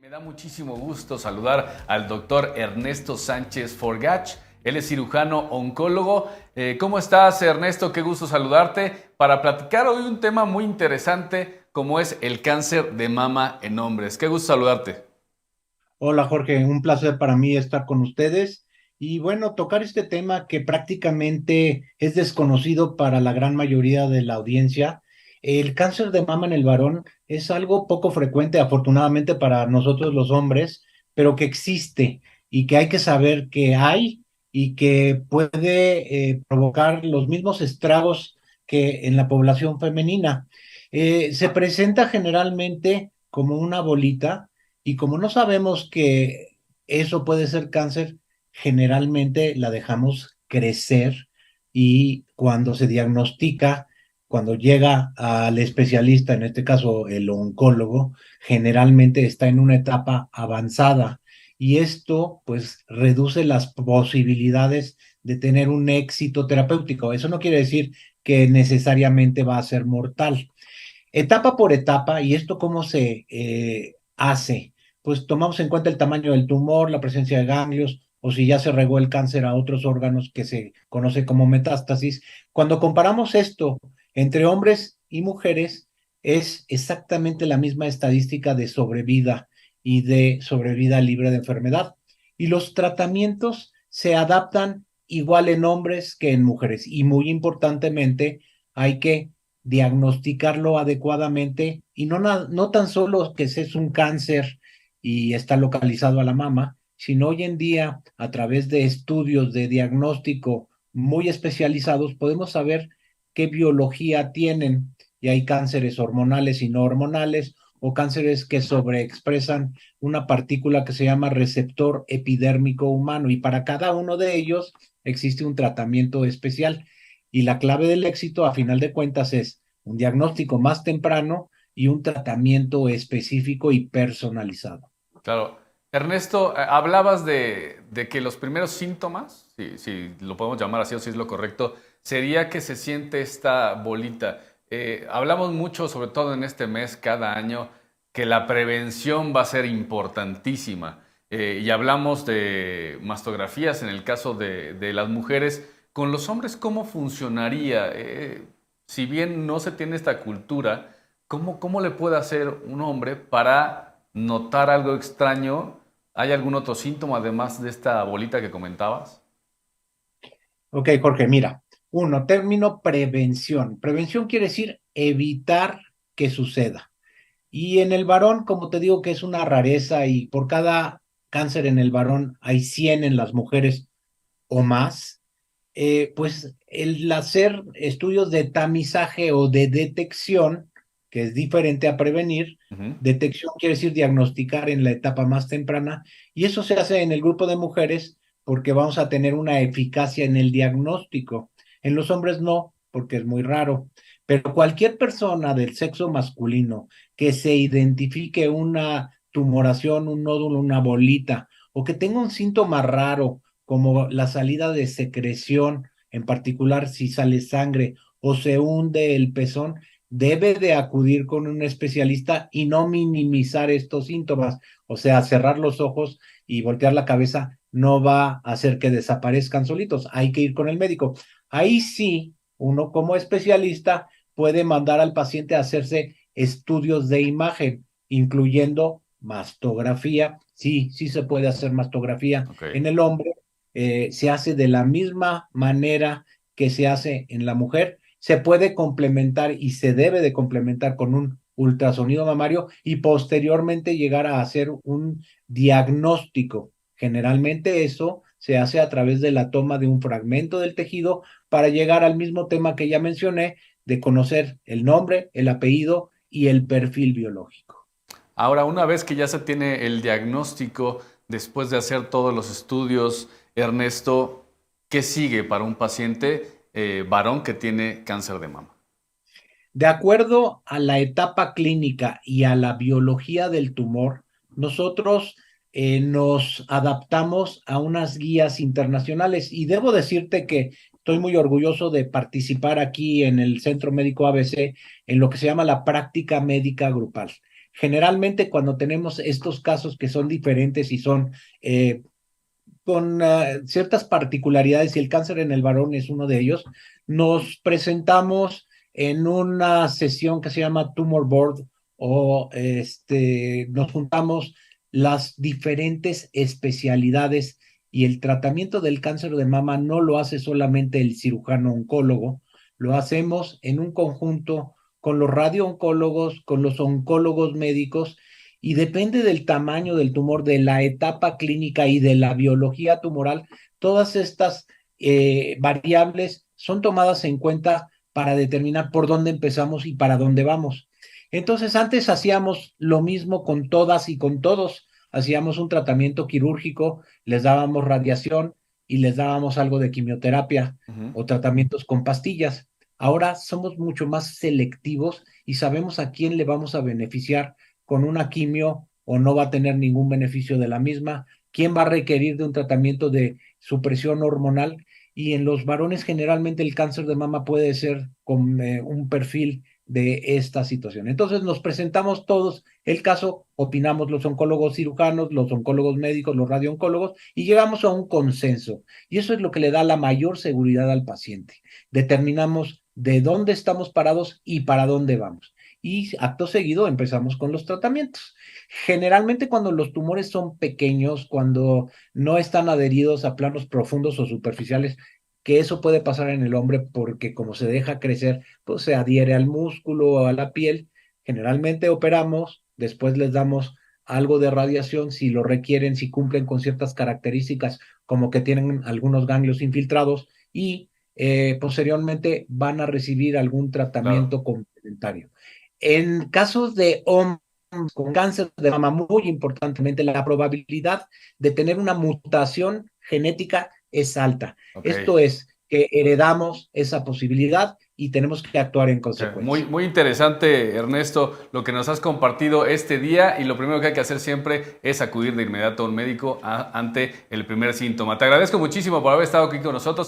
Me da muchísimo gusto saludar al doctor Ernesto Sánchez Forgach. Él es cirujano oncólogo. ¿Cómo estás, Ernesto? Qué gusto saludarte para platicar hoy un tema muy interesante como es el cáncer de mama en hombres. Qué gusto saludarte. Hola Jorge, un placer para mí estar con ustedes y bueno, tocar este tema que prácticamente es desconocido para la gran mayoría de la audiencia. El cáncer de mama en el varón es algo poco frecuente, afortunadamente para nosotros los hombres, pero que existe y que hay que saber que hay y que puede provocar los mismos estragos que en la población femenina. Se presenta generalmente como una bolita y como no sabemos que eso puede ser cáncer, generalmente la dejamos crecer y cuando se diagnostica, cuando llega al especialista, en este caso el oncólogo, generalmente está en una etapa avanzada y esto pues reduce las posibilidades de tener un éxito terapéutico. Eso no quiere decir que necesariamente va a ser mortal. Etapa por etapa, ¿y esto cómo se hace? Pues tomamos en cuenta el tamaño del tumor, la presencia de ganglios, o si ya se regó el cáncer a otros órganos que se conoce como metástasis. Cuando comparamos esto entre hombres y mujeres, es exactamente la misma estadística de sobrevida y de sobrevida libre de enfermedad. Y los tratamientos se adaptan igual en hombres que en mujeres. Y muy importantemente, hay que diagnosticarlo adecuadamente y no tan solo que es un cáncer y está localizado a la mama, sino hoy en día a través de estudios de diagnóstico muy especializados podemos saber qué biología tienen y hay cánceres hormonales y no hormonales o cánceres que sobreexpresan una partícula que se llama receptor epidérmico humano y para cada uno de ellos existe un tratamiento especial. Y la clave del éxito, a final de cuentas, es un diagnóstico más temprano y un tratamiento específico y personalizado. Claro. Ernesto, hablabas de que los primeros síntomas, si lo podemos llamar así o si es lo correcto, sería que se siente esta bolita. Hablamos mucho, sobre todo en este mes, cada año, que la prevención va a ser importantísima. Y hablamos de mastografías en el caso de las mujeres. Con los hombres, ¿cómo funcionaría? Si bien no se tiene esta cultura, ¿cómo le puede hacer un hombre para notar algo extraño? ¿Hay algún otro síntoma además de esta bolita que comentabas? Ok, Jorge, mira, uno, término prevención. Prevención quiere decir evitar que suceda. Y en el varón, como te digo que es una rareza y por cada cáncer en el varón hay 100 en las mujeres o más, pues el hacer estudios de tamizaje o de detección, que es diferente a prevenir, Ujú. detección quiere decir diagnosticar en la etapa más temprana, y eso se hace en el grupo de mujeres porque vamos a tener una eficacia en el diagnóstico. En los hombres no, porque es muy raro. Pero cualquier persona del sexo masculino que se identifique una tumoración, un nódulo, una bolita, o que tenga un síntoma raro, como la salida de secreción, en particular si sale sangre o se hunde el pezón, debe de acudir con un especialista y no minimizar estos síntomas. O sea, cerrar los ojos y voltear la cabeza no va a hacer que desaparezcan solitos. Hay que ir con el médico. Ahí sí, uno como especialista puede mandar al paciente a hacerse estudios de imagen, incluyendo mastografía. Sí, sí se puede hacer mastografía Ok. en el hombre, se hace de la misma manera que se hace en la mujer. Se puede complementar y se debe de complementar con un ultrasonido mamario y posteriormente llegar a hacer un diagnóstico. Generalmente eso se hace a través de la toma de un fragmento del tejido para llegar al mismo tema que ya mencioné, de conocer el nombre, el apellido y el perfil biológico. Ahora, una vez que ya se tiene el diagnóstico, después de hacer todos los estudios, Ernesto, ¿qué sigue para un paciente varón que tiene cáncer de mama? De acuerdo a la etapa clínica y a la biología del tumor, nosotros nos adaptamos a unas guías internacionales y debo decirte que estoy muy orgulloso de participar aquí en el Centro Médico ABC en lo que se llama la práctica médica grupal. Generalmente cuando tenemos estos casos que son diferentes y son con ciertas particularidades, y el cáncer en el varón es uno de ellos, nos presentamos en una sesión que se llama Tumor Board o nos juntamos las diferentes especialidades y el tratamiento del cáncer de mama no lo hace solamente el cirujano oncólogo, lo hacemos en un conjunto con los radiooncólogos, con los oncólogos médicos y depende del tamaño del tumor, de la etapa clínica y de la biología tumoral, todas estas variables son tomadas en cuenta para determinar por dónde empezamos y para dónde vamos. Entonces, antes hacíamos lo mismo con todas y con todos. Hacíamos un tratamiento quirúrgico, les dábamos radiación y les dábamos algo de quimioterapia Ujú. o tratamientos con pastillas. Ahora somos mucho más selectivos y sabemos a quién le vamos a beneficiar con una quimio o no va a tener ningún beneficio de la misma, quién va a requerir de un tratamiento de supresión hormonal y en los varones generalmente el cáncer de mama puede ser con un perfil de esta situación. Entonces nos presentamos todos el caso, opinamos los oncólogos cirujanos, los oncólogos médicos, los radiooncólogos y llegamos a un consenso. Y eso es lo que le da la mayor seguridad al paciente. Determinamos de dónde estamos parados y para dónde vamos y acto seguido empezamos con los tratamientos. Generalmente cuando los tumores son pequeños, cuando no están adheridos a planos profundos o superficiales, que eso puede pasar en el hombre porque como se deja crecer, pues se adhiere al músculo o a la piel. Generalmente operamos, después les damos algo de radiación si lo requieren, si cumplen con ciertas características como que tienen algunos ganglios infiltrados y posteriormente van a recibir algún Claro. tratamiento complementario. En casos de hombres con cáncer de mama, muy importantemente, la probabilidad de tener una mutación genética es alta. Ok. Esto es que heredamos esa posibilidad y tenemos que actuar en Muy, consecuencia. muy interesante, Ernesto, lo que nos has compartido este día y lo primero que hay que hacer siempre es acudir de inmediato a un médico ante el primer síntoma. Te agradezco muchísimo por haber estado aquí con nosotros.